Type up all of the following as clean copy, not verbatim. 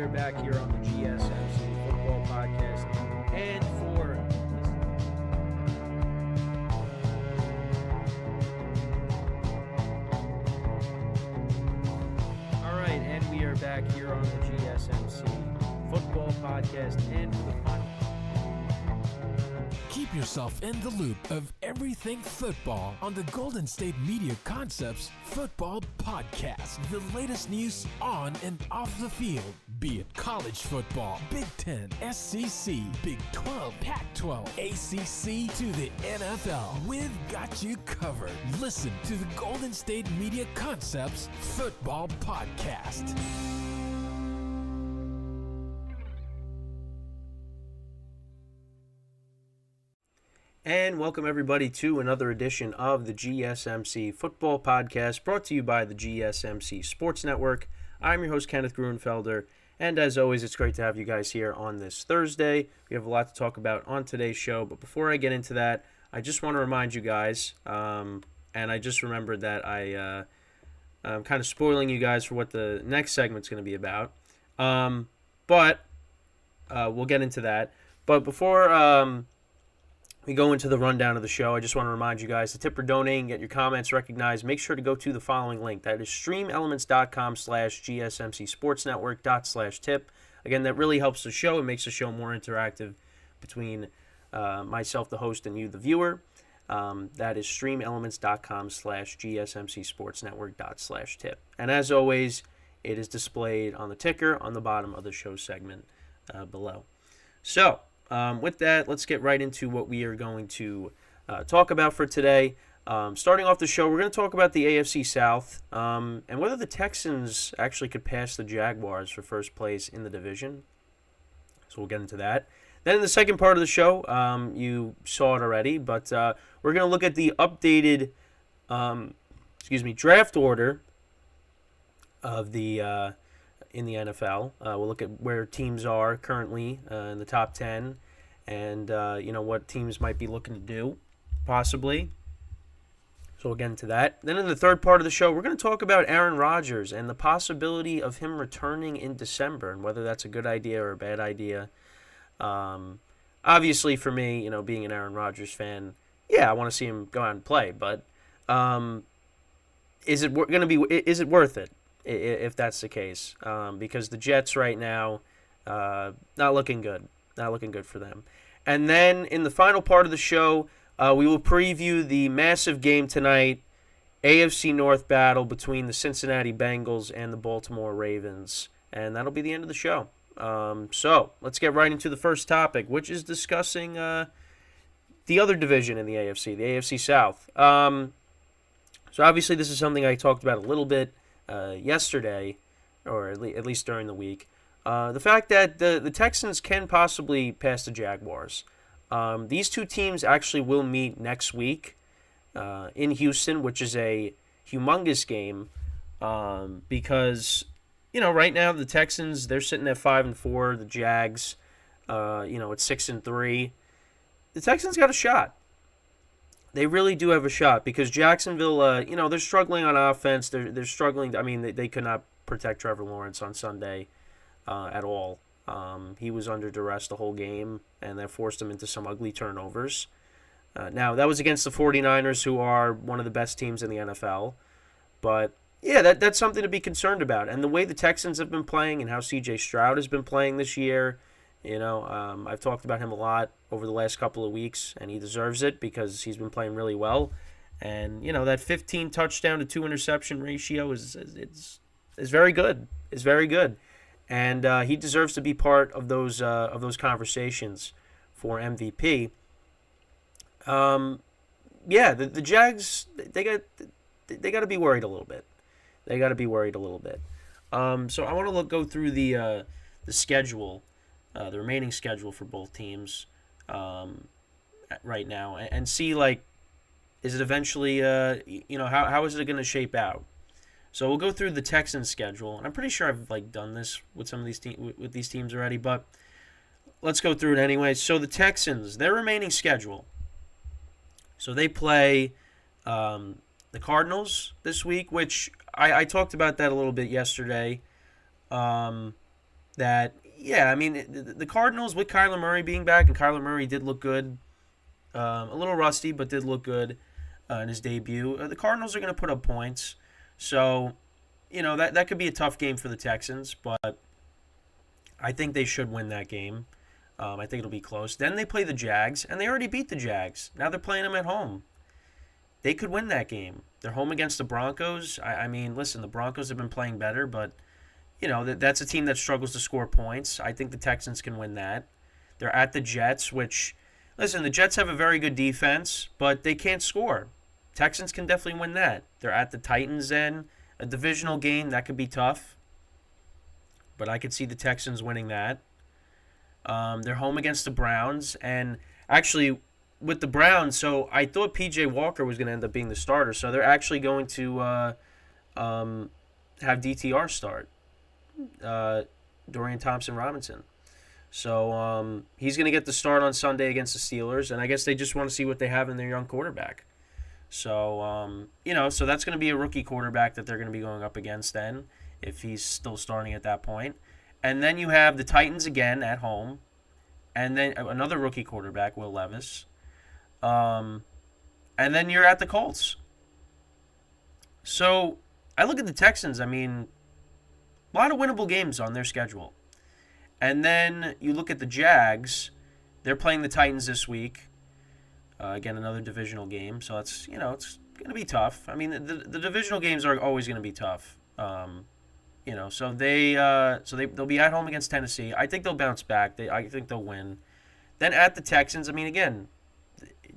are back here on the GSMC Football Podcast. And we are back here on the GSMC Football Podcast. And for the final. Keep yourself in the loop of everything football on the Golden State Media Concepts Football Podcast. The latest news on and off the field, be it college football, Big Ten, SEC, Big 12, Pac-12, ACC to the NFL. We've got you covered. Listen to the Golden State Media Concepts Football Podcast. And welcome everybody to another edition of the GSMC Football Podcast, brought to you by the GSMC Sports Network. I'm your host, Kenneth Gruenfelder, and as always, it's great to have you guys here on this Thursday. We have a lot to talk about on today's show, but before I get into that, I just want to remind you guys, and I just remembered that I'm kind of spoiling you guys for what the next segment's going to be about, but we'll get into that. But before we go into the rundown of the show, I just want to remind you guys to tip or donate and get your comments recognized. Make sure to go to the following link. That is streamelements.com/gsmcsportsnetwork./tip. Again, that really helps the show. It makes the show more interactive between myself, the host, and you, the viewer. That is streamelements.com/gsmcsportsnetwork./tip. And as always, it is displayed on the ticker on the bottom of the show segment below. So, with that, let's get right into what we are going to talk about for today. Starting off the show, we're going to talk about the AFC South and whether the Texans actually could pass the Jaguars for first place in the division. So we'll get into that. Then in the second part of the show, you saw it already, but we're going to look at the updated draft order of the in the NFL. We'll look at where teams are currently in the top 10 and, what teams might be looking to do, possibly. So we'll get into that. Then in the third part of the show, we're going to talk about Aaron Rodgers and the possibility of him returning in December and whether that's a good idea or a bad idea. Obviously, for me, being an Aaron Rodgers fan, yeah, I want to see him go out and play, but is it worth it? If that's the case, because the Jets right now, not looking good for them. And then in the final part of the show, we will preview the massive game tonight, AFC North battle between the Cincinnati Bengals and the Baltimore Ravens, and that'll be the end of the show. So let's get right into the first topic, which is discussing the other division in the AFC, the AFC South. So obviously this is something I talked about a little bit yesterday, or at least during the week, the fact that the Texans can possibly pass the Jaguars. These two teams actually will meet next week in Houston, which is a humongous game because, right now the Texans, they're sitting at 5-4. The Jags, at 6-3. The Texans got a shot. They really do have a shot because Jacksonville, they're struggling on offense. They're struggling. They could not protect Trevor Lawrence on Sunday at all. He was under duress the whole game, and that forced him into some ugly turnovers. Now, that was against the 49ers, who are one of the best teams in the NFL. But, yeah, that's something to be concerned about. And the way the Texans have been playing and how C.J. Stroud has been playing this year, I've talked about him a lot over the last couple of weeks, and he deserves it because he's been playing really well. And, that 15 touchdown to 2 interception ratio is very good. It's very good. And he deserves to be part of those conversations for MVP. The Jags, they got to be worried a little bit. So I want to go through the schedule. The remaining schedule for both teams right now and see, is it eventually, how is it going to shape out? So we'll go through the Texans schedule, and I'm pretty sure I've done this with some of these with these teams already, but let's go through it anyway. So the Texans, their remaining schedule. So they play the Cardinals this week, which I talked about that a little bit yesterday. that, yeah, I mean, the Cardinals with Kyler Murray being back, and Kyler Murray did look good, a little rusty, but did look good in his debut. The Cardinals are going to put up points. So, that could be a tough game for the Texans, but I think they should win that game. I think it'll be close. Then they play the Jags, and they already beat the Jags. Now they're playing them at home. They could win that game. They're home against the Broncos. I mean, listen, the Broncos have been playing better, but, that's a team that struggles to score points. I think the Texans can win that. They're at the Jets, which, listen, the Jets have a very good defense, but they can't score. Texans can definitely win that. They're at the Titans then. A divisional game, that could be tough. But I could see the Texans winning that. They're home against the Browns. And actually, with the Browns, so I thought P.J. Walker was going to end up being the starter. So they're actually going to have DTR start. Dorian Thompson-Robinson. So he's going to get the start on Sunday against the Steelers. And I guess they just want to see what they have in their young quarterback. So, so that's going to be a rookie quarterback that they're going to be going up against then, if he's still starting at that point. And then you have the Titans again at home, and then another rookie quarterback, Will Levis. And then you're at the Colts. So I look at the Texans, I mean, a lot of winnable games on their schedule. And then you look at the Jags, they're playing the Titans this week. Again, another divisional game, so it's it's going to be tough. I mean, the divisional games are always going to be tough. So they'll be at home against Tennessee. I think they'll bounce back. I think they'll win. Then at the Texans, I mean, again,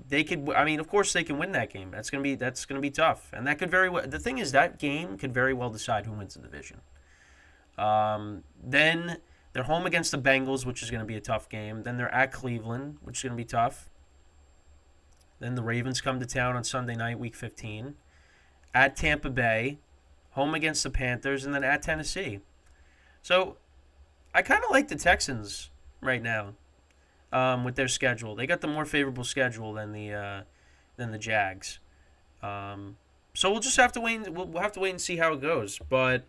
they could. I mean, of course they can win that game. That's going to be tough, and that could very well. The thing is, that game could very well decide who wins the division. Then they're home against the Bengals, which is going to be a tough game. Then they're at Cleveland, which is going to be tough. Then the Ravens come to town on Sunday night, Week 15. At Tampa Bay, home against the Panthers, and then at Tennessee. So I kind of like the Texans right now with their schedule. They got the more favorable schedule than the Jags. So we'll just have to wait. We'll have to wait and see how it goes. But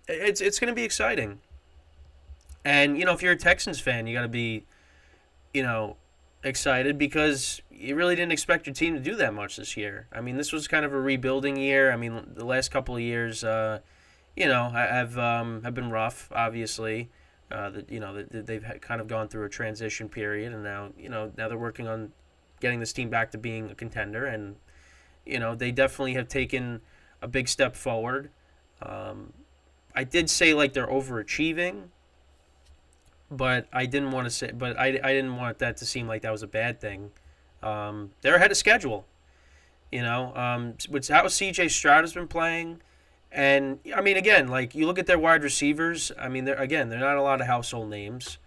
it's going to be exciting. And if you're a Texans fan, you got to be, excited because you really didn't expect your team to do that much this year. I mean, this was kind of a rebuilding year. I mean, the last couple of years, have been rough. Obviously, they've kind of gone through a transition period, and now they're working on getting this team back to being a contender, and they definitely have taken a big step forward. I did say they're overachieving. But I didn't want to say. But I didn't want that to seem like that was a bad thing. They're ahead of schedule. With how C.J. Stroud has been playing, and I mean, again, you look at their wide receivers. I mean, they're not a lot of household names.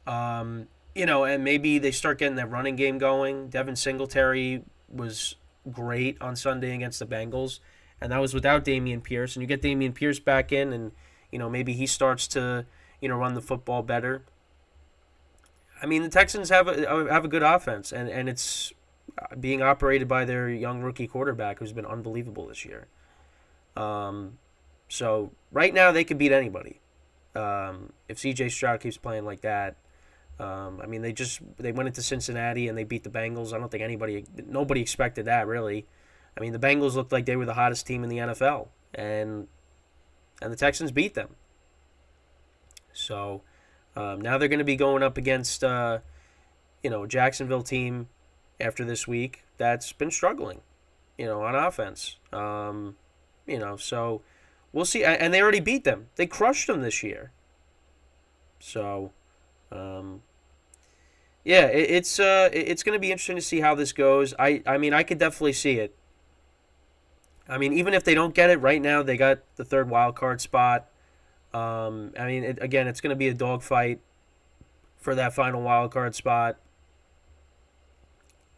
And maybe they start getting that running game going. Devin Singletary was great on Sunday against the Bengals, and that was without Dameon Pierce. And you get Dameon Pierce back in, and maybe he starts to run the football better. I mean, the Texans have a good offense, and it's being operated by their young rookie quarterback who's been unbelievable this year. So right now they could beat anybody. If C.J. Stroud keeps playing like that. I mean, they went into Cincinnati and they beat the Bengals. I don't think nobody expected that, really. I mean, the Bengals looked like they were the hottest team in the NFL, and the Texans beat them. So now they're going to be going up against a Jacksonville team after this week that's been struggling, on offense. So we'll see. And they already beat them. They crushed them this year. So, it's going to be interesting to see how this goes. I mean, I could definitely see it. I mean, even if they don't get it right now, they got the third wild card spot. I mean, it's going to be a dogfight for that final wild card spot.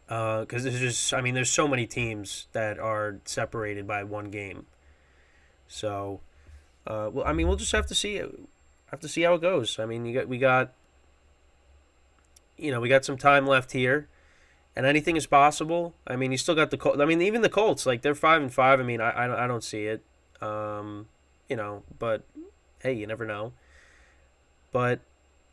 Because there's so many teams that are separated by one game. So, we'll just have to see how it goes. I mean, we got some time left here, and anything is possible. I mean, you still got the Colts. I mean, even the Colts, they're 5-5. I mean, I don't see it. But hey, you never know. But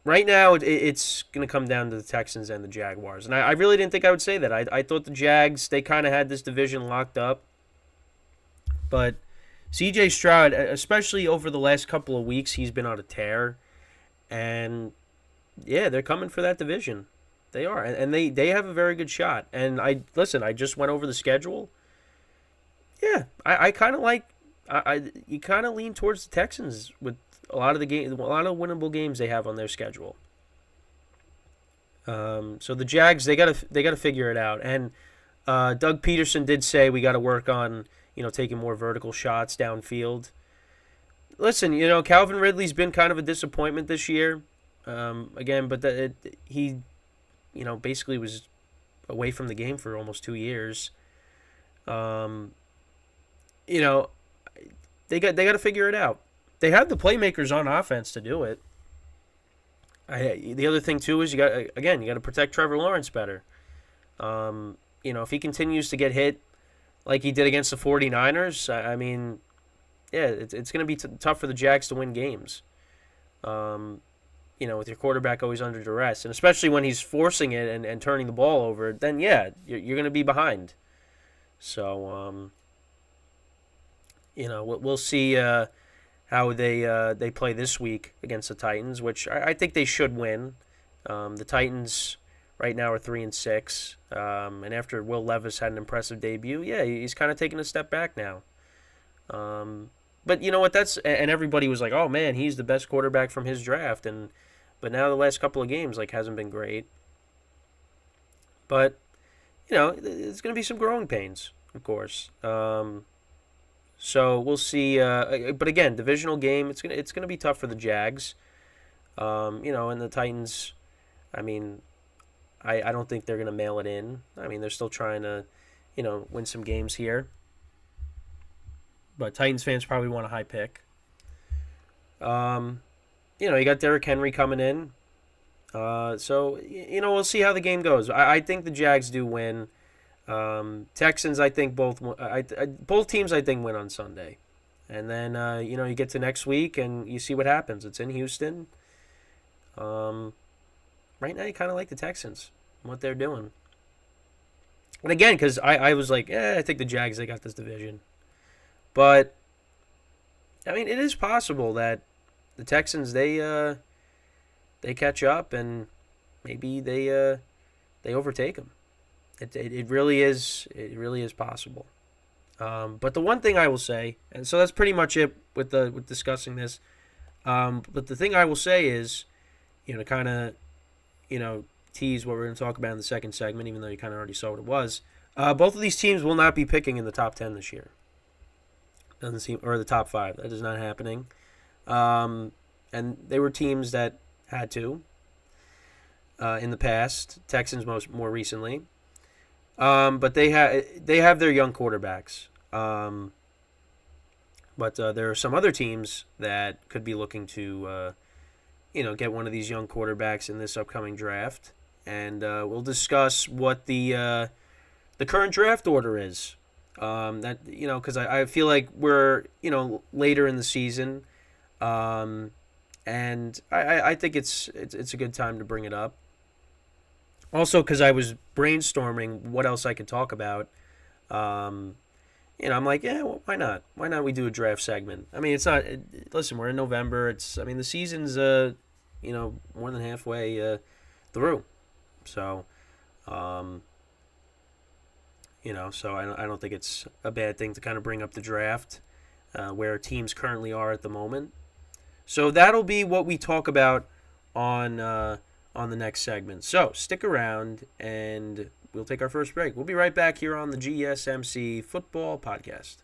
right now, it's going to come down to the Texans and the Jaguars. And I really didn't think I would say that. I thought the Jags, they kind of had this division locked up. But CJ Stroud, especially over the last couple of weeks, he's been on a tear. And yeah, they're coming for that division. They are. And they have a very good shot. And I just went over the schedule. Yeah, I kind of like. You kind of lean towards the Texans with a lot of winnable games they have on their schedule. So the Jags, they gotta figure it out. And Doug Peterson did say we got to work on taking more vertical shots downfield. Listen, Calvin Ridley's been kind of a disappointment this year. Again, but he basically was away from the game for almost 2 years. They got to figure it out. They have the playmakers on offense to do it. The other thing too is you got to protect Trevor Lawrence better. If he continues to get hit like he did against the 49ers, it's going to be tough for the Jags to win games. With your quarterback always under duress, and especially when he's forcing it and turning the ball over, then you're going to be behind. So we'll see how they play this week against the Titans, which I think they should win. The Titans right now are 3-6, and after Will Levis had an impressive debut, he's kind of taking a step back now. But you know what? And everybody was like, "Oh man, he's the best quarterback from his draft," but now the last couple of games hasn't been great. But it's going to be some growing pains, of course. So we'll see. But again, divisional game. It's gonna be tough for the Jags. And the Titans. I don't think they're gonna mail it in. They're still trying to, win some games here. But Titans fans probably want a high pick. You got Derrick Henry coming in. So we'll see how the game goes. I think the Jags do win. Texans, I think both teams I think win on Sunday, and then you get to next week and you see what happens. It's in Houston. Right now you kind of like the Texans and what they're doing, and again because I was like, I think the Jags, they got this division, but it is possible that the Texans they catch up and maybe they overtake them. It really is possible. But the one thing I will say, and so that's pretty much it with discussing this. But the thing I will say is, to kind of, tease what we're going to talk about in the second segment, even though you kind of already saw what it was. Both of these teams will not be picking in the top 10 this year. Doesn't seem, or the top 5. That is not happening. And they were teams that had to in the past. Texans more recently. But they have their young quarterbacks. But there are some other teams that could be looking to, get one of these young quarterbacks in this upcoming draft. And we'll discuss what the current draft order is. Because I feel like we're, later in the season. And I think it's a good time to bring it up. Also, because I was brainstorming what else I could talk about, I'm like, why not? Why not we do a draft segment? It's not. Listen, we're in November. The season's more than halfway through, so so I don't think it's a bad thing to kind of bring up the draft, where teams currently are at the moment. So that'll be what we talk about on the next segment. So stick around and we'll take our first break. We'll be right back here on the GSMC Football Podcast.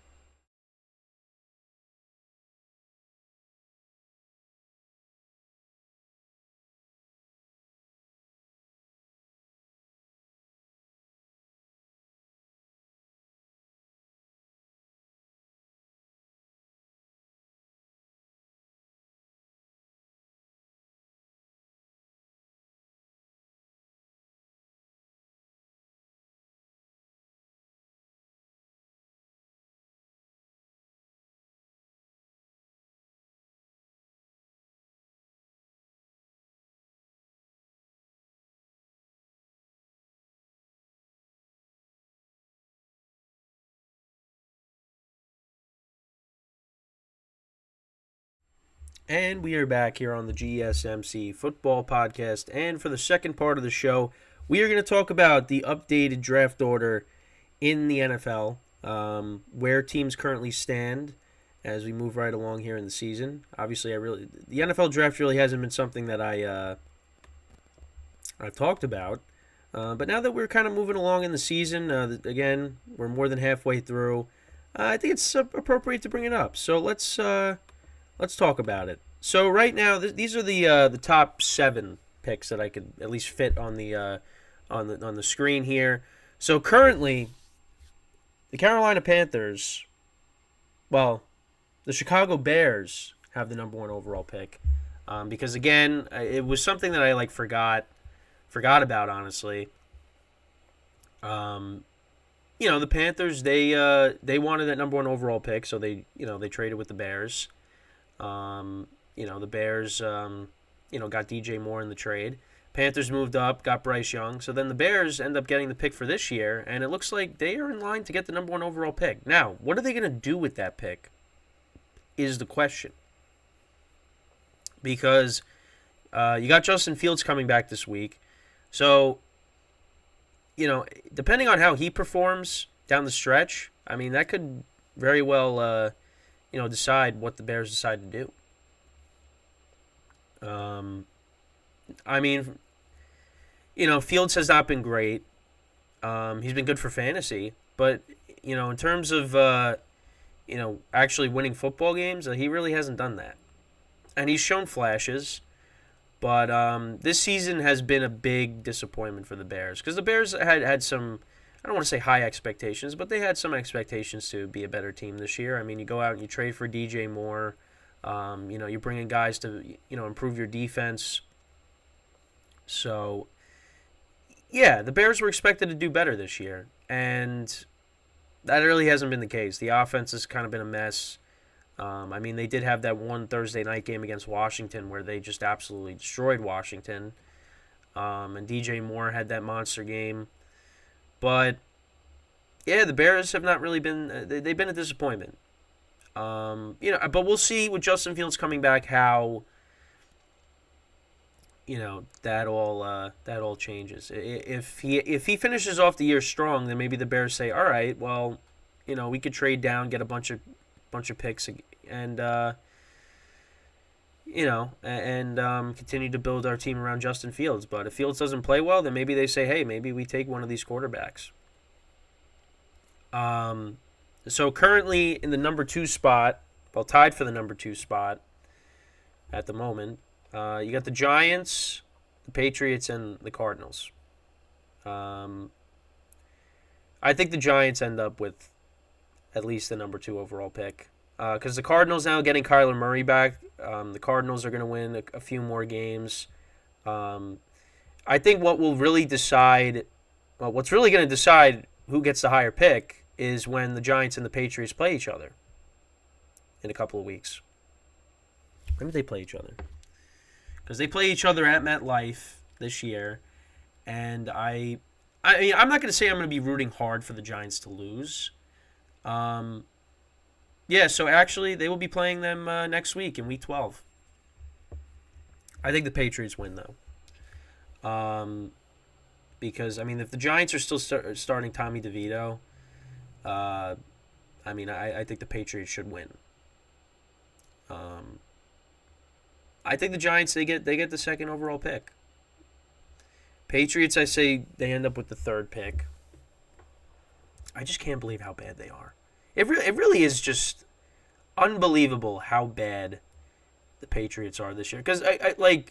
And we are back here on the GSMC Football Podcast. And for the second part of the show, we are going to talk about the updated draft order in the NFL, where teams currently stand as we move right along here in the season. Obviously, the NFL draft really hasn't been something that I've talked about. But now that we're kind of moving along in the season, again, we're more than halfway through. I think it's appropriate to bring it up. So let's talk about it. So right now, these are the top 7 picks that I could at least fit on the screen here. So currently, the Carolina Panthers, well, the Chicago Bears have the number 1 overall pick, because again, it was something that I forgot about, honestly. The Panthers, they wanted that number 1 overall pick, so they traded with the Bears. The Bears, got DJ Moore in the trade. Panthers moved up, got Bryce Young. So then the Bears end up getting the pick for this year, and it looks like they are in line to get the number 1 overall pick. Now, what are they going to do with that pick is the question. Because you got Justin Fields coming back this week. So, depending on how he performs down the stretch, I mean, that could very well, decide what the Bears decide to do. Fields has not been great. He's been good for fantasy, but, in terms of, actually winning football games, he really hasn't done that. And he's shown flashes, but this season has been a big disappointment for the Bears, because the Bears had some, I don't want to say high expectations, but they had some expectations to be a better team this year. I mean, you go out and you trade for DJ Moore. You bring in guys to, improve your defense. So, yeah, the Bears were expected to do better this year, and that really hasn't been the case. The offense has kind of been a mess. They did have that one Thursday night game against Washington where they just absolutely destroyed Washington, and DJ Moore had that monster game. But, yeah, the Bears have not really been they've been a disappointment. But we'll see with Justin Fields coming back how, that all changes. If he finishes off the year strong, then maybe the Bears say, all right, well, we could trade down, get a bunch of picks, and continue to build our team around Justin Fields. But if Fields doesn't play well, then maybe they say, hey, maybe we take one of these quarterbacks. So currently in the number 2 spot, well, tied for the number 2 spot at the moment, you got the Giants, the Patriots, and the Cardinals. I think the Giants end up with at least the number 2 overall pick, because the Cardinals now getting Kyler Murray back. The Cardinals are going to win a few more games. I think what's really going to decide who gets the higher pick is when the Giants and the Patriots play each other in a couple of weeks. When do they play each other? Because they play each other at MetLife this year, and I'm not going to say I'm going to be rooting hard for the Giants to lose. So actually they will be playing them next week in Week 12. I think the Patriots win, though. Because, if the Giants are still starting Tommy DeVito, I think the Patriots should win. I think the Giants, they get the 2nd overall pick. Patriots, I say they end up with the 3rd pick. I just can't believe how bad they are. It really is just unbelievable how bad the Patriots are this year. Because I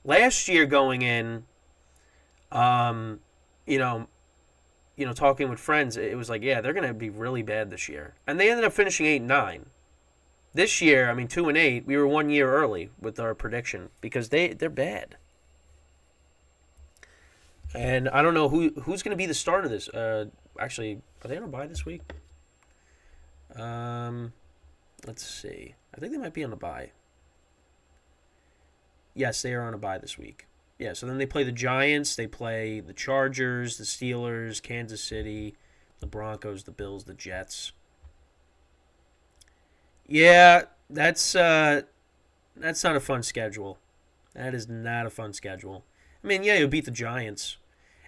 last year going in, talking with friends, it was like, yeah, they're going to be really bad this year. And they ended up finishing 8-9. This year, 2-8, we were 1 year early with our prediction because they're bad. And I don't know who's going to be the starter of this. Actually, are they on a bye this week? Let's see. I think they might be on a bye. Yes, they are on a bye this week. Yeah, so then they play the Giants, they play the Chargers, the Steelers, Kansas City, the Broncos, the Bills, the Jets. Yeah, that's That's not a fun schedule. That is not a fun schedule. I mean, yeah, you'll beat the Giants.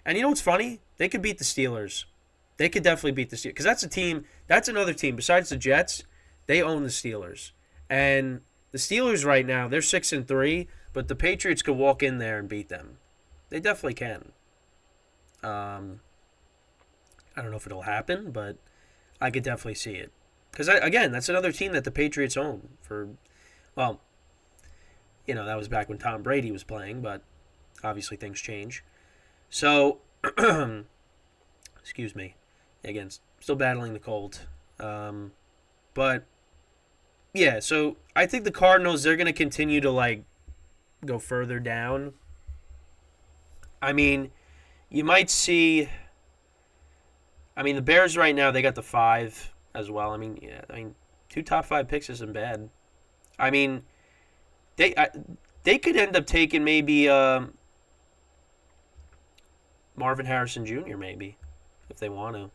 And you know what's funny? They could beat the Steelers. They could definitely beat the Steelers. Because that's a team, that's another team. Besides the Jets, they own the Steelers. And the Steelers right now, they're 6-3, but the Patriots could walk in there and beat them. They definitely can. I don't know if it'll happen, but I could definitely see it. Because, again, that's another team that the Patriots own for, well, you know, that was back when Tom Brady was playing, but obviously things change. So, excuse me. Again, still battling the cold. But, yeah, so I think the Cardinals, they're going to continue to, like, go further down. I mean, you might see... I mean, the Bears right now, they got the 5 as well. I mean, 2 top 5 picks isn't bad. I mean, they could end up taking maybe Marvin Harrison Jr. maybe, if they want to.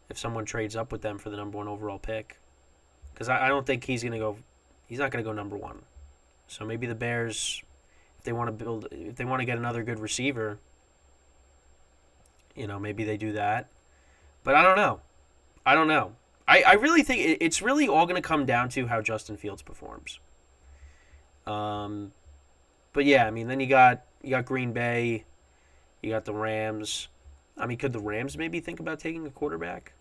If someone trades up with them for the number 1 overall pick. Because I don't think he's not going to go number 1. So maybe the Bears, if they want to get another good receiver, you know, maybe they do that. But I don't know. I really think it's really all going to come down to how Justin Fields performs. But yeah, I mean, then you got Green Bay, you got the Rams. I mean, could the Rams maybe think about taking a quarterback?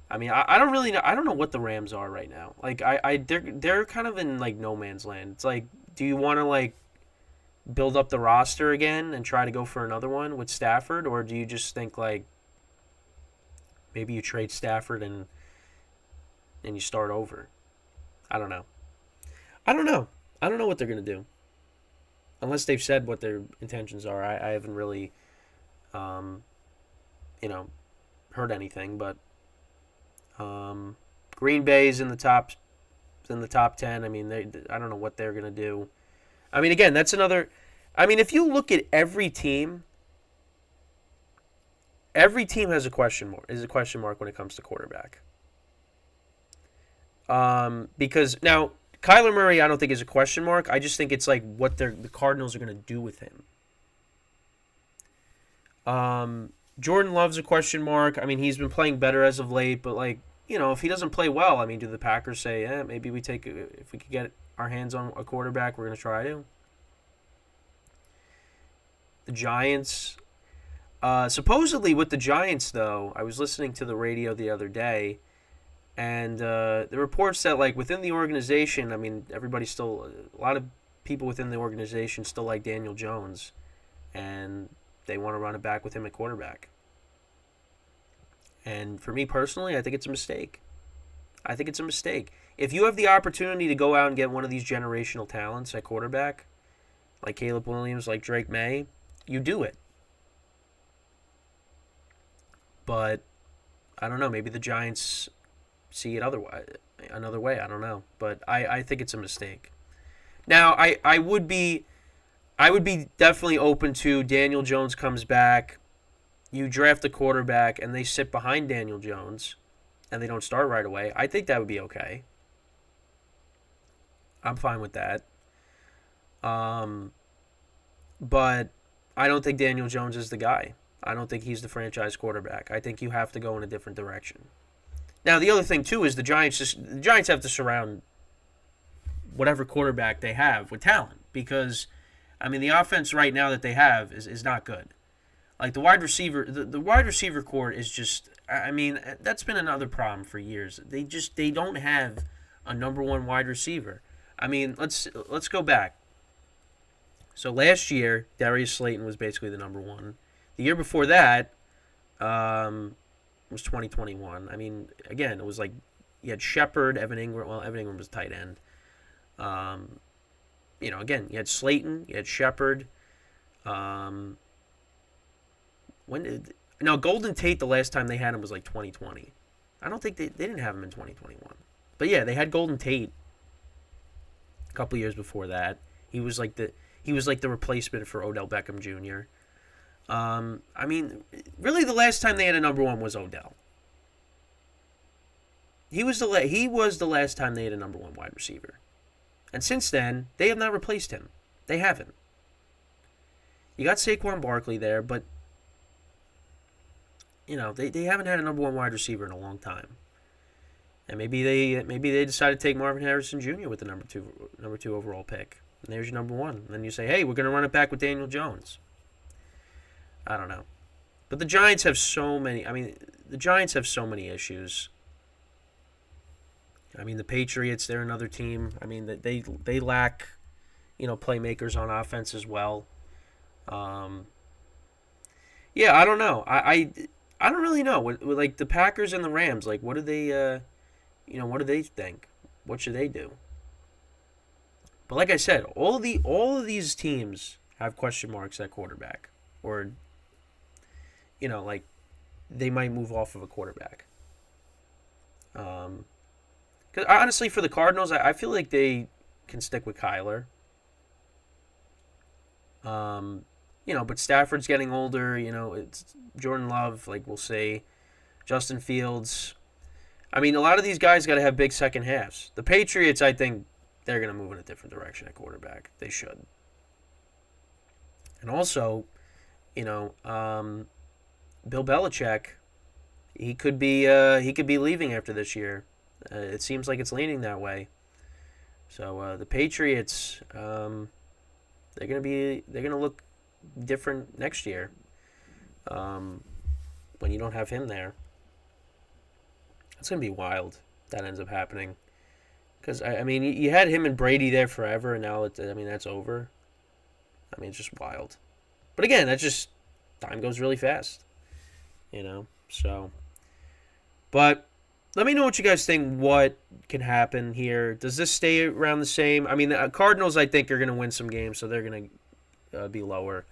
I mean, I don't really know. I don't know what the Rams are right now. Like, they're kind of in like no man's land. It's like, do you want to like build up the roster again and try to go for another one with Stafford, or do you just think like maybe you trade Stafford and you start over? I don't know. I don't know what they're gonna do, unless they've said what their intentions are. I haven't really, heard anything. But Green Bay's in the top 10. I mean, I don't know what they're gonna do. I mean, again, that's another. I mean, if you look at every team has a question mark when it comes to quarterback. Because now Kyler Murray, I don't think is a question mark. I just think it's like what the Cardinals are going to do with him. Jordan Love's a question mark. I mean, he's been playing better as of late, but like, you know, if he doesn't play well, I mean, do the Packers say, maybe if we could get our hands on a quarterback, we're going to try to? The Giants, supposedly with the Giants, though, I was listening to the radio the other day, and the reports that, like, within the organization, I mean, a lot of people within the organization still like Daniel Jones, and they want to run it back with him at quarterback. And for me personally, I think it's a mistake. If you have the opportunity to go out and get one of these generational talents at quarterback, like Caleb Williams, like Drake May, you do it. But I don't know. Maybe the Giants see it another way. I don't know. But I think it's a mistake. Now, I would be definitely open to Daniel Jones comes back, you draft a quarterback, and they sit behind Daniel Jones, and they don't start right away. I think that would be okay. I'm fine with that. But I don't think Daniel Jones is the guy. I don't think he's the franchise quarterback. I think you have to go in a different direction. Now, the other thing, too, is the Giants have to surround whatever quarterback they have with talent. Because, I mean, the offense right now that they have is not good. Like, the wide receiver core is just, I mean, that's been another problem for years. They don't have a number 1 wide receiver. I mean, let's go back. So last year, Darius Slayton was basically the number 1. The year before that was 2021. I mean, again, it was like you had Shepard, Evan Ingram. Well, Evan Ingram was tight end. Again, you had Slayton, you had Shepard. Golden Tate, the last time they had him was like 2020. I don't think they didn't have him in 2021. But yeah, they had Golden Tate a couple years before that. He was like the replacement for Odell Beckham Jr. I mean, really the last time they had a number 1 was Odell. he was the last time they had a number one wide receiver, and since then they have not replaced him. They haven't. You got Saquon Barkley there, but they haven't had a number one wide receiver in a long time. And maybe they decided to take Marvin Harrison Jr. with the number two overall pick. And there's your number one. And then you say, hey, we're going to run it back with Daniel Jones. I don't know. But the Giants have so many. The Giants have so many issues. The Patriots, they're another team. They lack, playmakers on offense as well. Yeah, I don't know. I don't really know. Like the Packers and the Rams, like what do they what do they think? What should they do? But like I said, all of these teams have question marks at quarterback, or like they might move off of a quarterback. Because honestly, for the Cardinals, I feel like they can stick with Kyler. But Stafford's getting older. It's Jordan Love. Like we'll see, Justin Fields. A lot of these guys got to have big second halves. The Patriots, I think, they're going to move in a different direction at quarterback. They should. And also, Bill Belichick, he could be leaving after this year. It seems like it's leaning that way. So the Patriots, they're gonna look different next year. When you don't have him there, it's gonna be wild. That ends up happening. Because you had him and Brady there forever, and now that's over. It's just wild. But again, that's just time goes really fast. So. But let me know what you guys think. What can happen here? Does this stay around the same? The Cardinals, I think, are going to win some games, so they're going to be lower.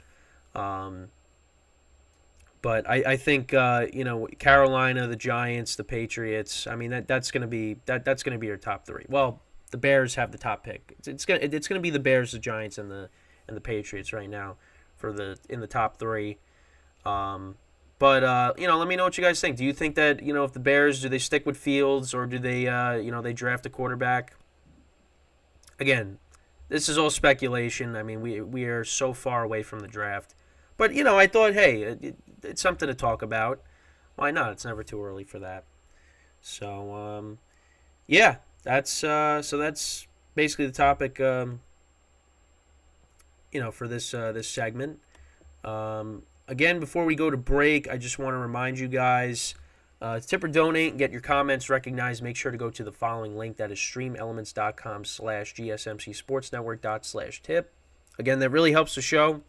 But I think Carolina, the Giants, the Patriots. That's going to be that's going to be your top three. Well, the Bears have the top pick. It's going to be the Bears, the Giants, and the Patriots right now in the top three. But let me know what you guys think. Do you think that if the Bears, do they stick with Fields, or do they they draft a quarterback? Again, this is all speculation. We are so far away from the draft. But I thought, hey, it's something to talk about. Why not? It's never too early for that. So yeah, that's basically the topic. For this segment. Again, before we go to break, I just want to remind you guys, tip or donate and get your comments recognized. Make sure to go to the following link. That is streamelements.com/gsmcsportsnetwork./tip. Again, that really helps the show.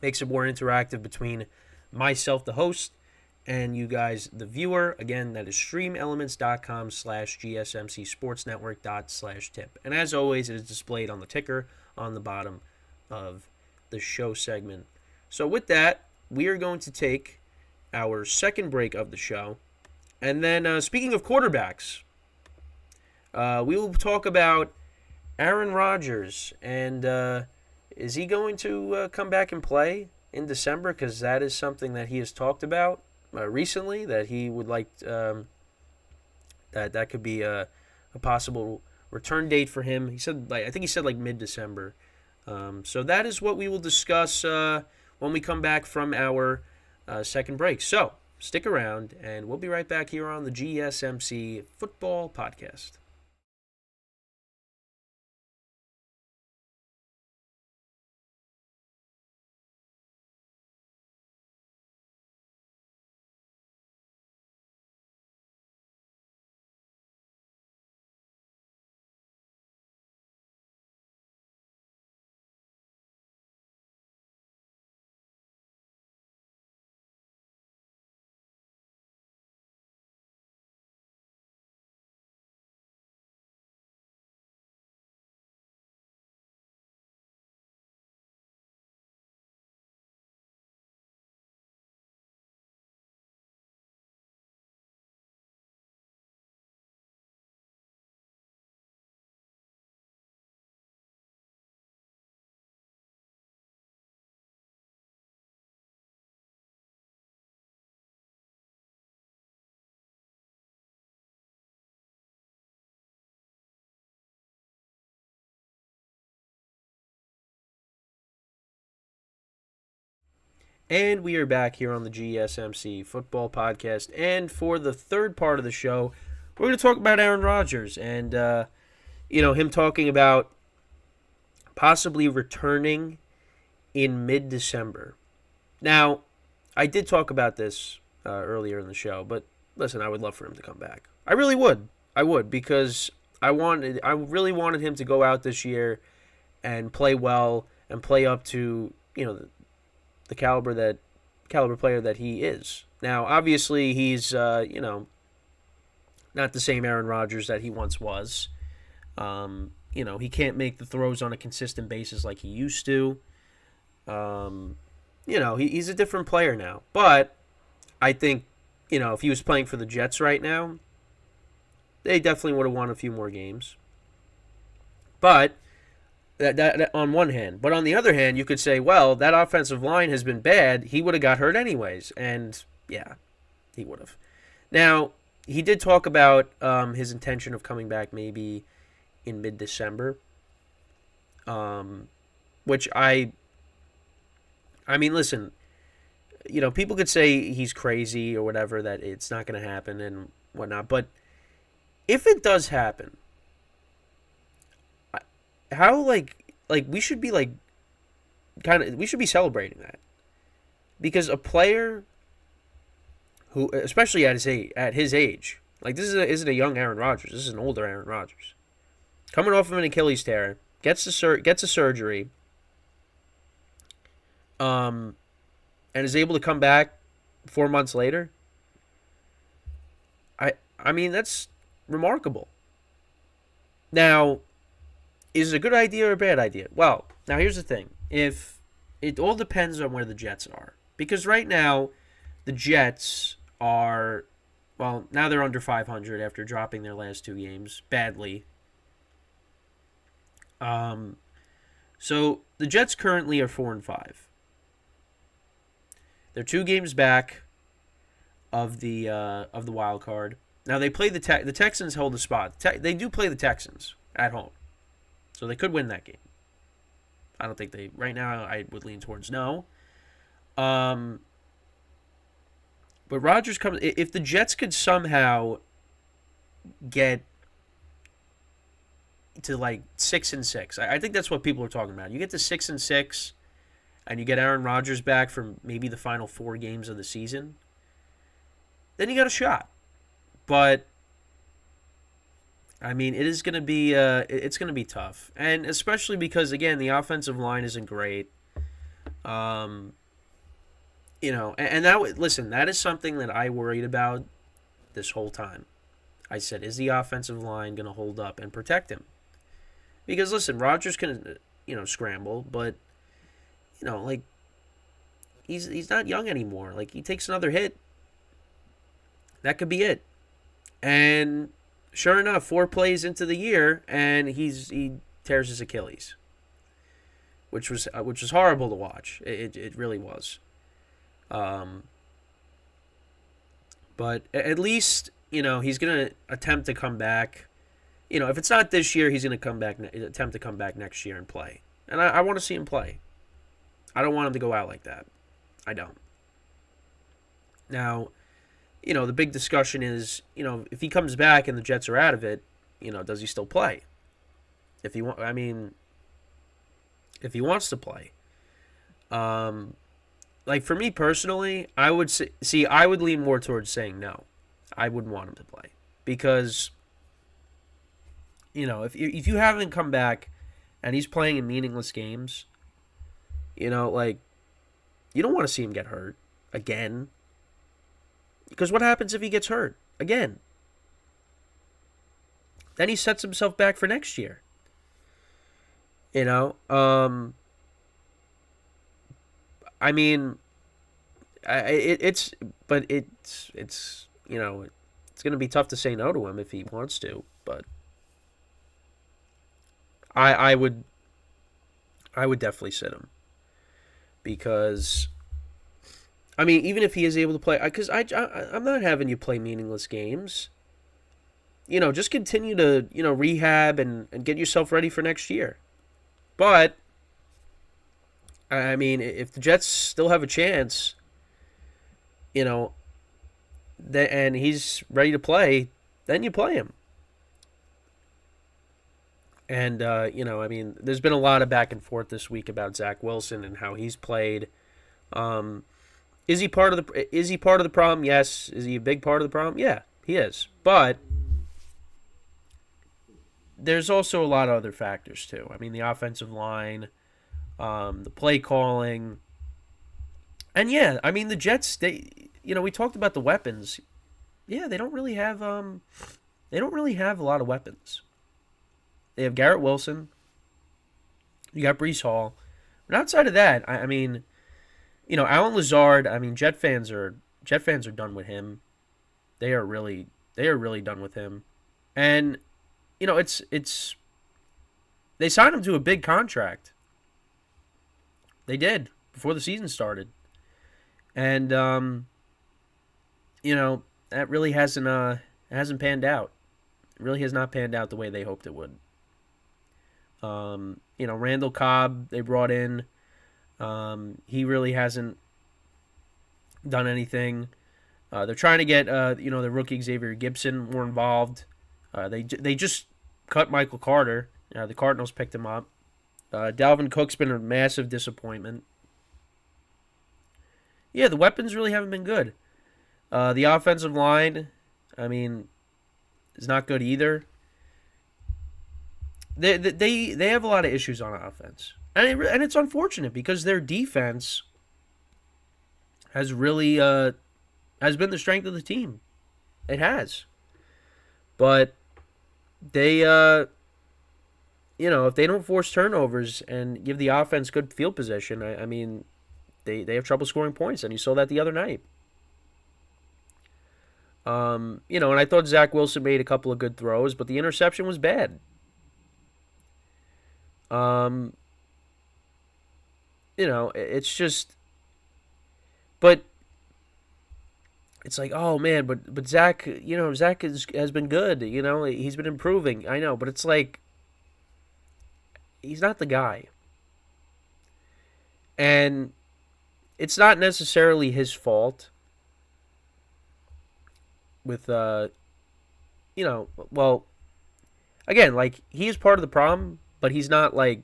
Makes it more interactive between myself, the host, and you guys, the viewer. Again, that is streamelements.com/gsmcsportsnetwork./tip. And as always, it is displayed on the ticker on the bottom of the show segment. So with that, we are going to take our second break of the show. And then, speaking of quarterbacks, we will talk about Aaron Rodgers. And is he going to come back and play in December? Because that is something that he has talked about recently, that he would like that could be a possible return date for him. I think he said mid-December. So that is what we will discuss when we come back from our second break. So stick around, and we'll be right back here on the GSMC Football Podcast. And we are back here on the GSMC Football Podcast. And for the third part of the show, we're going to talk about Aaron Rodgers and, him talking about possibly returning in mid-December. Now, I did talk about this earlier in the show, but listen, I would love for him to come back. I really would. I would, because I really wanted him to go out this year and play well and play up to, the caliber player that he is. Now, obviously, he's not the same Aaron Rodgers that he once was. He can't make the throws on a consistent basis like he used to. He's a different player now. But I think, if he was playing for the Jets right now, they definitely would have won a few more games. But that on one hand. But on the other hand, you could say, well, that offensive line has been bad. He would have got hurt anyways. And, yeah, he would have. Now, he did talk about his intention of coming back maybe in mid-December. Which I mean, listen, people could say he's crazy or whatever, that it's not going to happen and whatnot. But if it does happen, how, we should be, we should be celebrating that. Because a player who, especially at his age, this isn't a young Aaron Rodgers. This is an older Aaron Rodgers. Coming off of an Achilles tear, gets a surgery, and is able to come back 4 months later. I mean, that's remarkable. Now, is it a good idea or a bad idea? Well, now here's the thing. If it all depends on where the Jets are. Because right now, the Jets are, well, now they're under 500 after dropping their last 2 games badly. So the Jets currently are 4-5. They're 2 games back of the wild card. Now they play the Texans hold the spot. They do play the Texans at home, so they could win that game. I don't think right now. I would lean towards no. But Rodgers comes. If the Jets could somehow get to 6-6, I think that's what people are talking about. You get to 6-6, and you get Aaron Rodgers back for maybe the final 4 games of the season, then you got a shot. But I mean, it is going to be it's going to be tough, and especially because again the offensive line isn't great. And that is something that I worried about this whole time. I said, is the offensive line going to hold up and protect him? Because listen, Rodgers can scramble, but he's not young anymore. He takes another hit, that could be it. And sure enough, 4 plays into the year, and he tears his Achilles, which was horrible to watch. It really was. But at least he's gonna attempt to come back. If it's not this year, he's gonna attempt to come back next year and play. And I want to see him play. I don't want him to go out like that. I don't. Now, the big discussion is, if he comes back and the Jets are out of it, does he still play? If he wants to play. For me personally, I would I would lean more towards saying no. I wouldn't want him to play because, if you haven't come back and he's playing in meaningless games, you don't want to see him get hurt again. Because what happens if he gets hurt again? Then he sets himself back for next year. I mean, it's going to be tough to say no to him if he wants to, but I would definitely sit him because, I mean, even if he is able to play, because I'm not having you play meaningless games. Just continue to, rehab and get yourself ready for next year. But I mean, if the Jets still have a chance, you know, and he's ready to play, then you play him. And I mean, there's been a lot of back and forth this week about Zach Wilson and how he's played. Is he part of the problem? Yes. Is he a big part of the problem? Yeah, he is. But there's also a lot of other factors too. I mean, the offensive line, the play calling, and yeah, I mean the Jets. We talked about the weapons. Yeah, they don't really have a lot of weapons. They have Garrett Wilson. You got Breece Hall. But outside of that, I mean, Alan Lazard. I mean, Jet fans are done with him. They are really done with him, and it's they signed him to a big contract. They did before the season started, and that really hasn't panned out. It really has not panned out the way they hoped it would. Randall Cobb they brought in. He really hasn't done anything. They're trying to get the rookie Xavier Gibson more involved. They just cut Michael Carter. The Cardinals picked him up. Dalvin Cook's been a massive disappointment. Yeah, the weapons really haven't been good. The offensive line, I mean, is not good either. They have a lot of issues on offense, and it's unfortunate because their defense has really has been the strength of the team. It has, but they if they don't force turnovers and give the offense good field position, I mean, they have trouble scoring points, and you saw that the other night. And I thought Zach Wilson made a couple of good throws, but the interception was bad. It's just, but it's like, oh man, but Zach, Zach has been good. He's been improving. I know, but it's like, he's not the guy. And it's not necessarily his fault with, well, again, like, he is part of the problem, but he's not, like,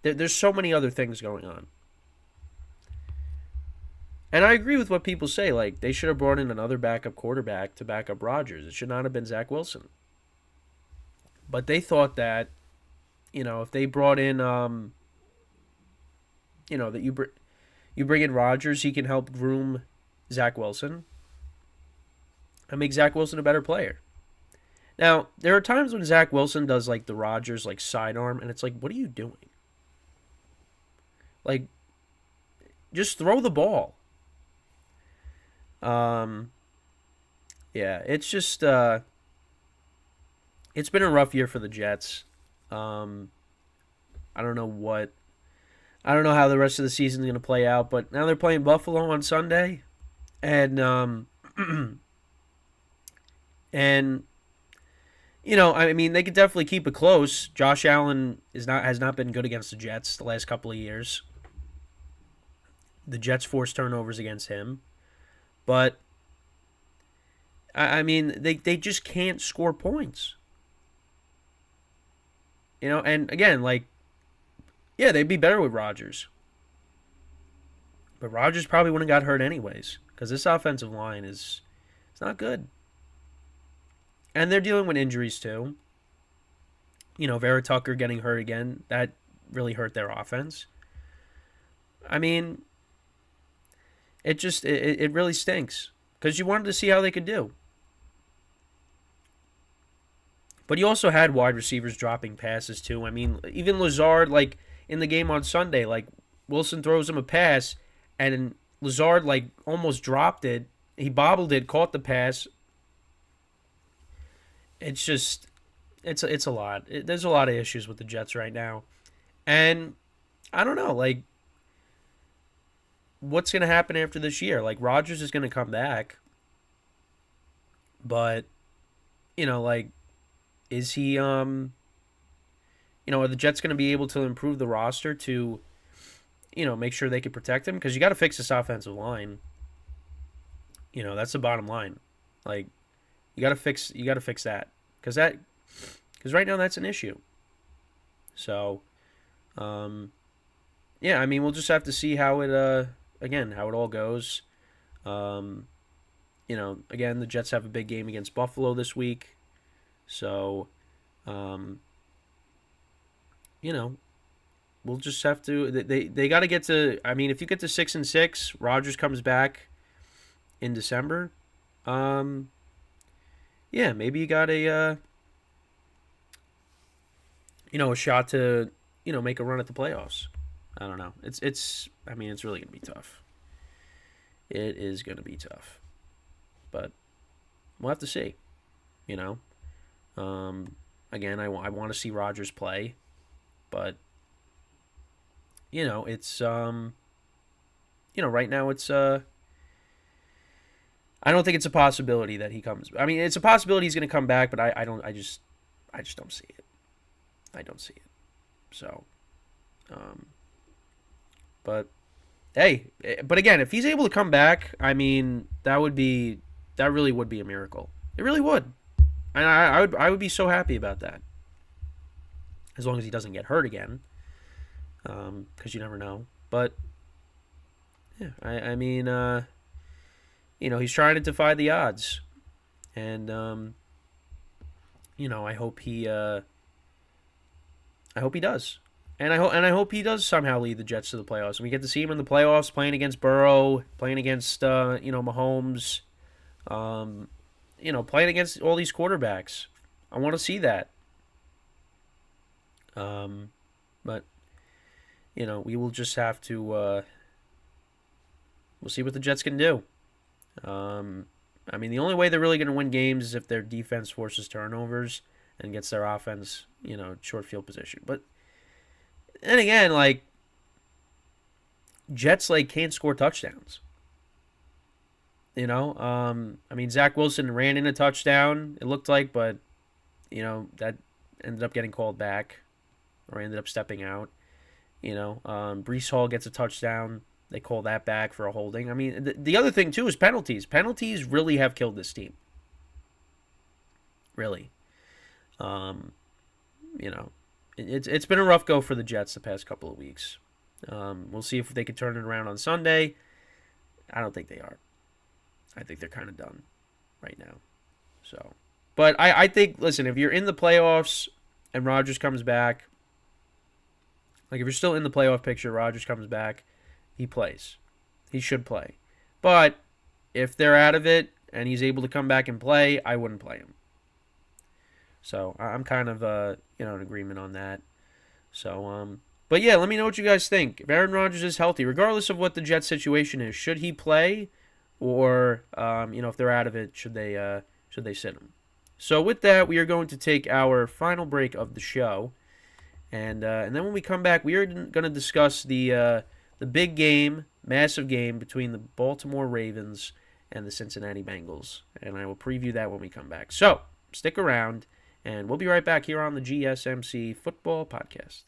there's so many other things going on. And I agree with what people say, like, they should have brought in another backup quarterback to back up Rodgers. It should not have been Zach Wilson. But they thought that, if they brought in, that you bring in Rodgers, he can help groom Zach Wilson and make Zach Wilson a better player. Now, there are times when Zach Wilson does, like, the Rodgers, like, sidearm, and it's like, what are you doing? Like, just throw the ball. Yeah, it's just, it's been a rough year for the Jets. I don't know how the rest of the season is going to play out, but now they're playing Buffalo on Sunday, and and I mean, they could definitely keep it close. Josh Allen has not been good against the Jets the last couple of years. The Jets forced turnovers against him, but I mean, they just can't score points. And again, like, yeah, they'd be better with Rodgers. But Rodgers probably wouldn't have got hurt anyways, because this offensive line it's not good. And they're dealing with injuries too. Vera Tucker getting hurt again, that really hurt their offense. I mean, it really stinks, because you wanted to see how they could do. But you also had wide receivers dropping passes too. I mean, even Lazard, like, in the game on Sunday, like, Wilson throws him a pass, and Lazard, like, almost dropped it. He bobbled it, caught the pass. It's just, it's a lot. There's a lot of issues with the Jets right now. And I don't know, like, what's going to happen after this year? Like, Rodgers is going to come back. But, like, is he, are the Jets going to be able to improve the roster to, make sure they can protect him, because you got to fix this offensive line. That's the bottom line. Like, you got to fix that, because right now that's an issue. So, yeah, I mean, we'll just have to see how it all goes. Again, the Jets have a big game against Buffalo this week. So, we'll just have to. They got to get to. I mean, if you get to 6-6, Rodgers comes back in December. Yeah, maybe you got a shot to make a run at the playoffs. I don't know. It's. I mean, it's really gonna be tough. It is gonna be tough, but we'll have to see. Again, I want to see Rodgers play, but it's right now it's I don't think it's a possibility that he comes. I mean, it's a possibility he's going to come back, but I just don't see it. I don't see it. So, but hey, but again, if he's able to come back, I mean, that really would be a miracle. It really would. And I would be so happy about that. As long as he doesn't get hurt again. Because you never know. But, yeah, I mean, he's trying to defy the odds. And, I hope he does. And I hope he does somehow lead the Jets to the playoffs. And we get to see him in the playoffs playing against Burrow, playing against, Mahomes, playing against all these quarterbacks. I want to see that. But, we will just have to, we'll see what the Jets can do. I mean, the only way they're really going to win games is if their defense forces turnovers and gets their offense, short field position. But then again, like, Jets, can't score touchdowns. I mean, Zach Wilson ran in a touchdown, it looked like, but, that ended up getting called back, or ended up stepping out. Breece Hall gets a touchdown. They call that back for a holding. I mean, the other thing, too, is penalties. Penalties really have killed this team. Really. It's been a rough go for the Jets the past couple of weeks. We'll see if they can turn it around on Sunday. I don't think they are. I think they're kind of done right now. So, but I think, listen, if you're in the playoffs and Rodgers comes back, if you're still in the playoff picture, Rodgers comes back, he plays. He should play. But if they're out of it and he's able to come back and play, I wouldn't play him. So I'm kind of in agreement on that. So but yeah, let me know what you guys think. If Aaron Rodgers is healthy, regardless of what the Jets situation is, should he play, or if they're out of it, should they sit him? So with that, we are going to take our final break of the show, and then when we come back, we are going to discuss the big game, massive game between the Baltimore Ravens and the Cincinnati Bengals, and I will preview that when we come back. So stick around, and we'll be right back here on the GSMC Football Podcast.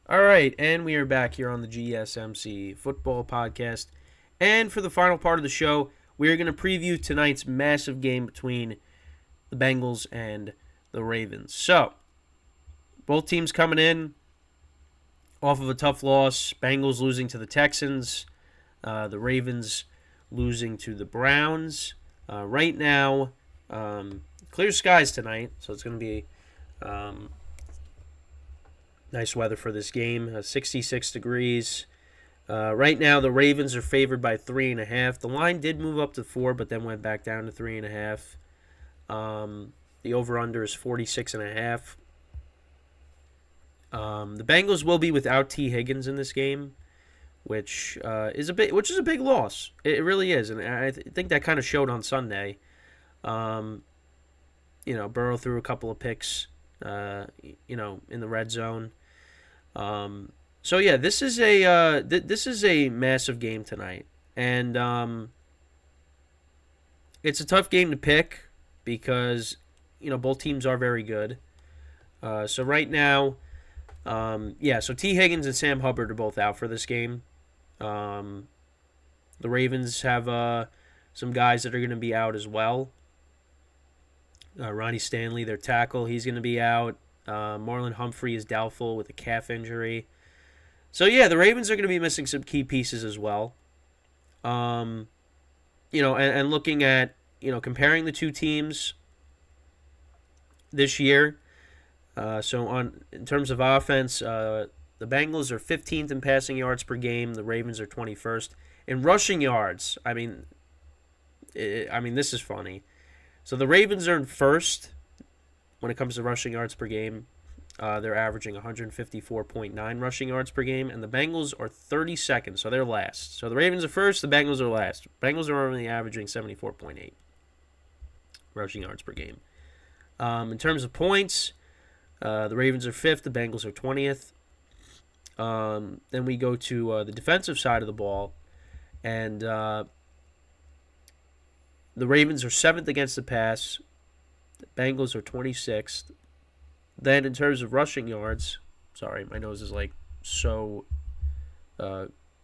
All right, and we are back here on the GSMC Football Podcast. And for the final part of the show, we are going to preview tonight's massive game between the Bengals and the Ravens. So, both teams coming in off of a tough loss. Bengals losing to the Texans. The Ravens losing to the Browns. Right now, clear skies tonight, so it's going to be nice weather for this game. 66 degrees. Right now, the Ravens are favored by 3.5. The line did move up to 4, but then went back down to 3.5. The over/under is 46.5. The Bengals will be without T. Higgins in this game, which is a big loss. It really is, and I think that kind of showed on Sunday. Burrow threw a couple of picks, in the red zone. So yeah, this is a massive game tonight, and it's a tough game to pick because both teams are very good. So right now, so T. Higgins and Sam Hubbard are both out for this game. The Ravens have some guys that are going to be out as well. Ronnie Stanley, their tackle, he's going to be out. Marlon Humphrey is doubtful with a calf injury. So yeah, the Ravens are going to be missing some key pieces as well. And looking at comparing the two teams this year. In terms of offense, the Bengals are 15th in passing yards per game. The Ravens are 21st in rushing yards. I mean, this is funny. So the Ravens are in first when it comes to rushing yards per game. They're averaging 154.9 rushing yards per game, and the Bengals are 32nd, so they're last. So the Ravens are first, the Bengals are last. Bengals are only averaging 74.8 rushing yards per game. In terms of points, the Ravens are 5th, the Bengals are 20th. Then we go to the defensive side of the ball, and the Ravens are 7th against the pass. The Bengals are 26th. Then in terms of rushing yards, sorry, my nose is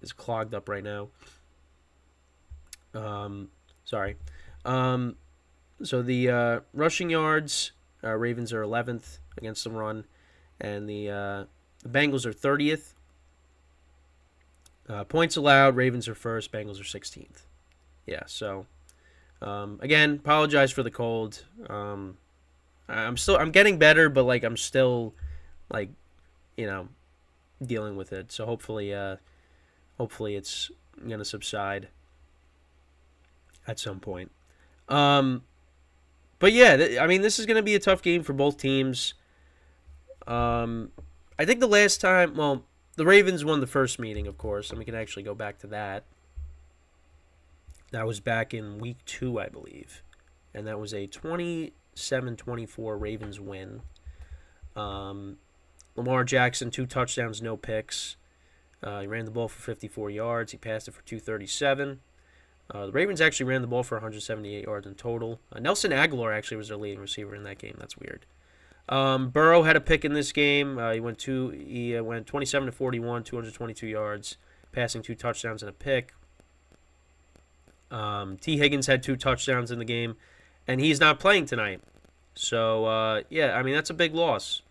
is clogged up right now. Sorry. So the rushing yards, Ravens are 11th against the run, and the Bengals are 30th. Points allowed, Ravens are 1st, Bengals are 16th. Yeah, so again, apologize for the cold. I'm getting better, but I'm still dealing with it. So hopefully it's gonna subside at some point. But yeah, this is gonna be a tough game for both teams. I think the last time, the Ravens won the first meeting, of course, and we can actually go back to that. That was back in week 2, I believe, and that was a 27-24 Ravens win. Lamar Jackson, 2 touchdowns, no picks. He ran the ball for 54 yards. He passed it for 237. The Ravens actually ran the ball for 178 yards in total. Nelson Aguilar actually was their leading receiver in that game. That's weird. Burrow had a pick in this game. He went 27-41, 222 yards, passing 2 touchdowns and a pick. T. Higgins had 2 touchdowns in the game, and he's not playing tonight. So, that's a big loss.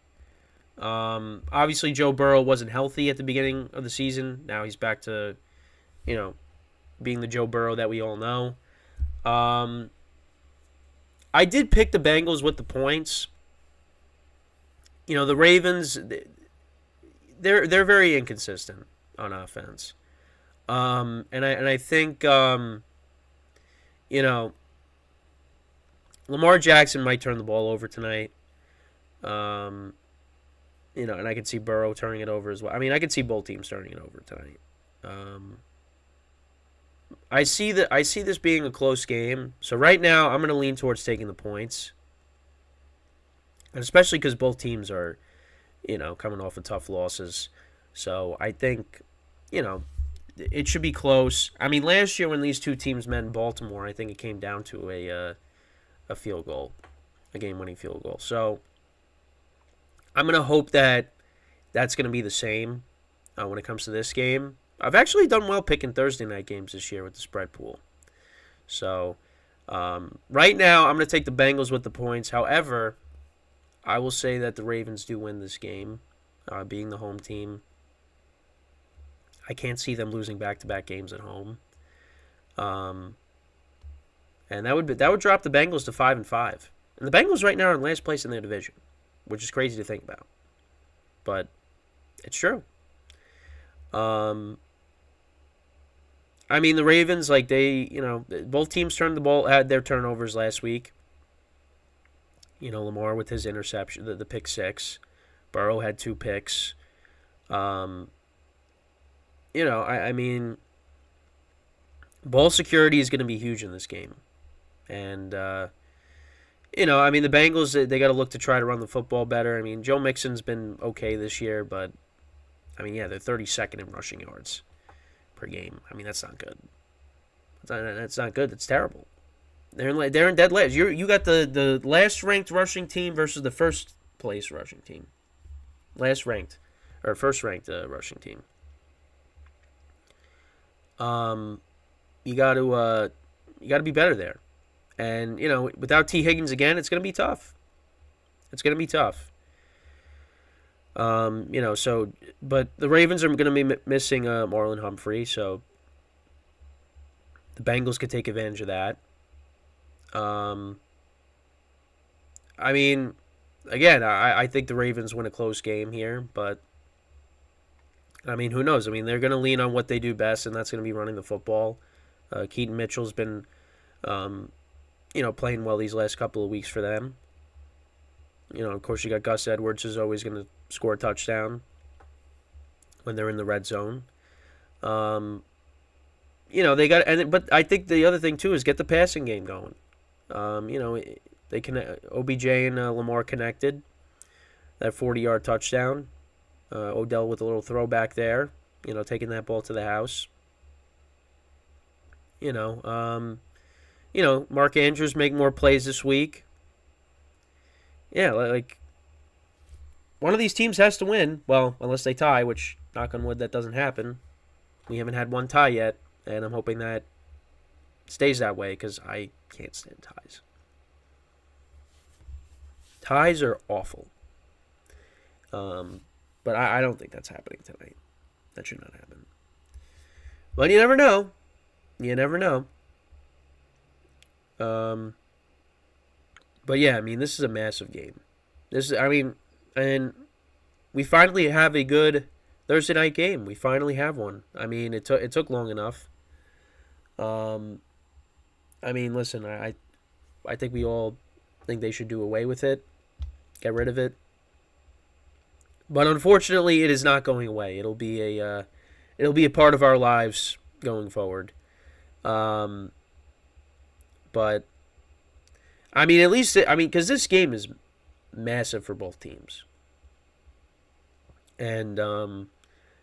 Obviously, Joe Burrow wasn't healthy at the beginning of the season. Now he's back to, being the Joe Burrow that we all know. I did pick the Bengals with the points. The Ravens, they're very inconsistent on offense. And I think, Lamar Jackson might turn the ball over tonight. And I could see Burrow turning it over as well. I could see both teams turning it over tonight. I see this being a close game. So right now, I'm going to lean towards taking the points. And especially because both teams are, coming off of tough losses. So I think, it should be close. Last year when these two teams met in Baltimore, I think it came down to a field goal, a game-winning field goal. So I'm going to hope that that's going to be the same when it comes to this game. I've actually done well picking Thursday night games this year with the spread pool. So right now, I'm going to take the Bengals with the points. However, I will say that the Ravens do win this game, being the home team. I can't see them losing back-to-back games at home. And that would drop the Bengals to 5-5. And the Bengals right now are in last place in their division, which is crazy to think about. But it's true. I mean, the Ravens, like both teams had their turnovers last week. Lamar with his interception, the pick six. Burrow had 2 picks. I mean, ball security is going to be huge in this game. And, I mean, the Bengals, they got to look to try to run the football better. I mean, Joe Mixon's been okay this year, but, I mean, yeah, they're 32nd in rushing yards per game. I mean, that's not good. That's not good. That's terrible. They're in dead last. You got the last ranked rushing team versus the first place rushing team. First ranked rushing team. You got to be better there, and without T. Higgins again, it's going to be tough. It's going to be tough. So but the Ravens are going to be missing Marlon Humphrey, so the Bengals could take advantage of that. I mean, again, I think the Ravens win a close game here, but I mean, who knows? I mean, they're going to lean on what they do best, and that's going to be running the football. Keaton Mitchell's been, playing well these last couple of weeks for them. Of course, you got Gus Edwards who's always going to score a touchdown when they're in the red zone. They got, but I think the other thing too is get the passing game going. They can OBJ and Lamar connected. That 40-yard touchdown. Odell with a little throwback there. Taking that ball to the house. Mark Andrews make more plays this week. Yeah, like one of these teams has to win. Well, unless they tie, which, knock on wood, that doesn't happen. We haven't had one tie yet, and I'm hoping that stays that way because I can't stand ties. Ties are awful. But I don't think that's happening tonight. That should not happen. But you never know. You never know. But yeah, I mean, this is a massive game. And we finally have a good Thursday night game. We finally have one. I mean, it took long enough. I mean, listen, I think we all think they should do away with it, get rid of it. But unfortunately, it is not going away. It'll be a part of our lives going forward. But I mean, at least because this game is massive for both teams, and I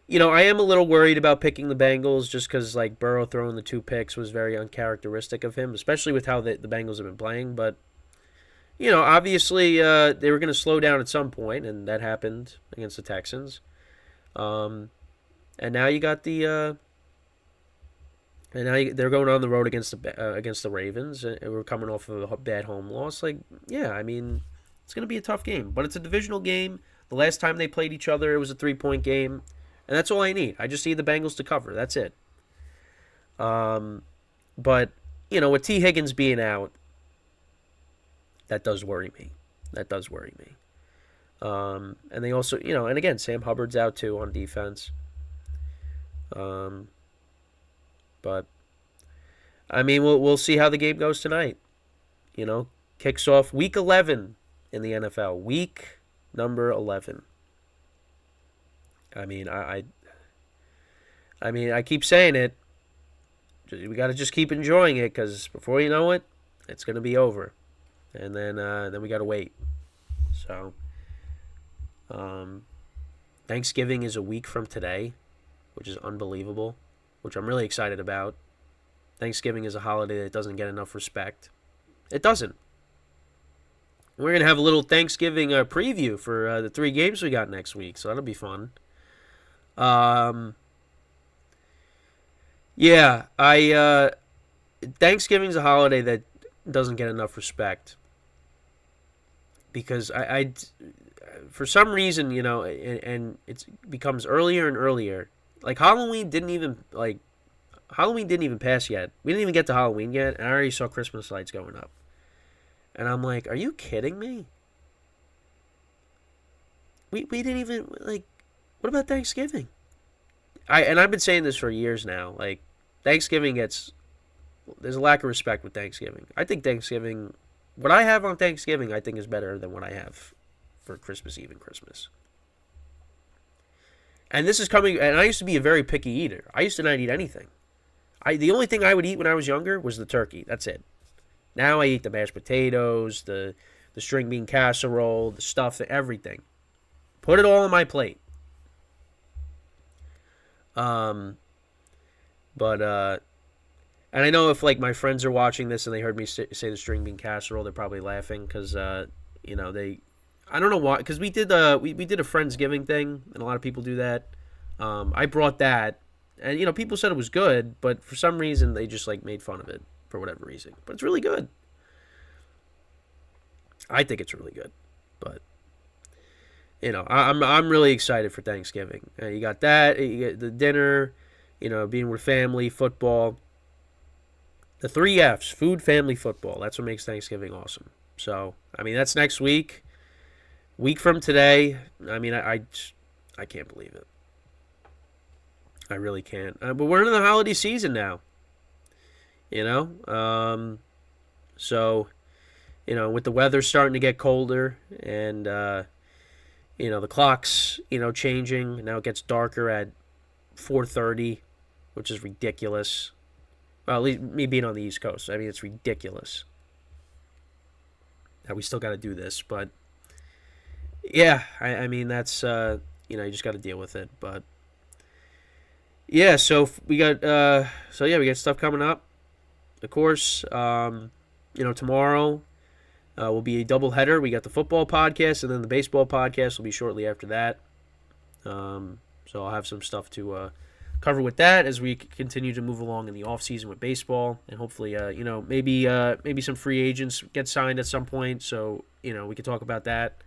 am a little worried about picking the Bengals just because like Burrow throwing the 2 picks was very uncharacteristic of him, especially with how the Bengals have been playing. But obviously they were going to slow down at some point, and that happened against the Texans. And now you got they're going on the road against the Ravens, and we're coming off of a bad home loss. Like, yeah, I mean, it's going to be a tough game, but it's a divisional game. The last time they played each other, it was a 3-point game, and that's all I need. I just need the Bengals to cover. That's it. But with T. Higgins being out, that does worry me. And they also, and again, Sam Hubbard's out too on defense. But I mean, we'll see how the game goes tonight. Kicks off week 11 in the NFL. Week number 11. I mean, I keep saying it. We got to just keep enjoying it because before you know it, it's going to be over. And then we got to wait. So, Thanksgiving is a week from today, which is unbelievable, which I'm really excited about. Thanksgiving is a holiday that doesn't get enough respect. It doesn't. We're going to have a little Thanksgiving preview for the 3 games we got next week, so that'll be fun. Thanksgiving's a holiday that doesn't get enough respect because for some reason, and it becomes earlier and earlier. Like Halloween didn't even pass yet. We didn't even get to Halloween yet, and I already saw Christmas lights going up. And I'm like, are you kidding me? We didn't even, what about Thanksgiving? I've been saying this for years now. Like, there's a lack of respect with Thanksgiving. I think Thanksgiving, what I have on Thanksgiving, I think is better than what I have for Christmas Eve and Christmas. And this is coming, and I used to be a very picky eater. I used to not eat anything. The only thing I would eat when I was younger was the turkey. That's it. Now I eat the mashed potatoes, the string bean casserole, the stuff, everything. Put it all on my plate. And I know if my friends are watching this and they heard me say the string bean casserole, they're probably laughing because I don't know why, because we did a Friendsgiving thing and a lot of people do that. I brought that, and people said it was good, but for some reason they just made fun of it. For whatever reason. But it's really good. I think it's really good. But, I'm really excited for Thanksgiving. You got that. You get the dinner, being with family, football. The 3 Fs, food, family, football. That's what makes Thanksgiving awesome. So, that's next week. Week from today. I can't believe it. I really can't. But we're in the holiday season now. So, with the weather starting to get colder and, the clock's, changing. Now it gets darker at 4:30, which is ridiculous. Well, at least me being on the East Coast. It's ridiculous that we still got to do this. But, yeah, that's, you just got to deal with it. But, yeah, so we got stuff coming up. Of course, tomorrow will be a doubleheader. We got the football podcast, and then the baseball podcast will be shortly after that. So I'll have some stuff to cover with that as we continue to move along in the off season with baseball, and hopefully, maybe some free agents get signed at some point. So we can talk about that.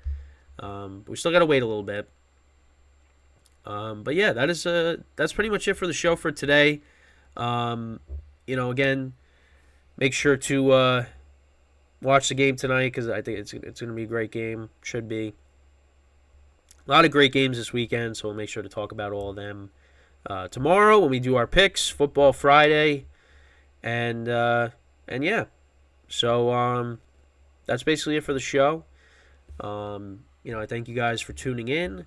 But we still got to wait a little bit. But yeah, that's pretty much it for the show for today. Again. Make sure to watch the game tonight because I think it's going to be a great game. Should be. A lot of great games this weekend, so we'll make sure to talk about all of them tomorrow when we do our picks, Football Friday, and yeah. So that's basically it for the show. I thank you guys for tuning in.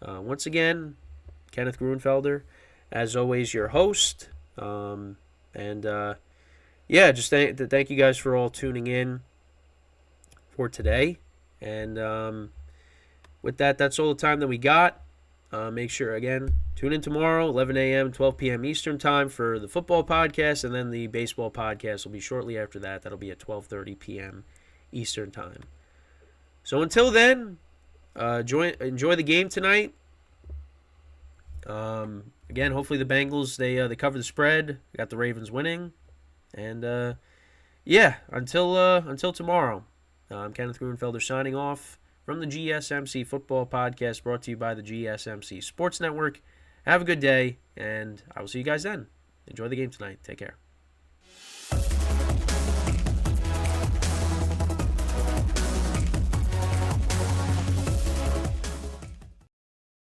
Once again, Kenneth Gruenfelder, as always, your host. Yeah, just thank you guys for all tuning in for today. And with that, that's all the time that we got. Make sure, again, tune in tomorrow, 11 a.m., 12 p.m. Eastern Time for the football podcast, and then the baseball podcast will be shortly after that. That'll be at 12:30 p.m. Eastern Time. So until then, enjoy the game tonight. Again, hopefully the Bengals, they cover the spread. We got the Ravens winning. And, yeah, until tomorrow, I'm Kenneth Gruenfelder signing off from the GSMC Football Podcast brought to you by the GSMC Sports Network. Have a good day, and I will see you guys then. Enjoy the game tonight. Take care.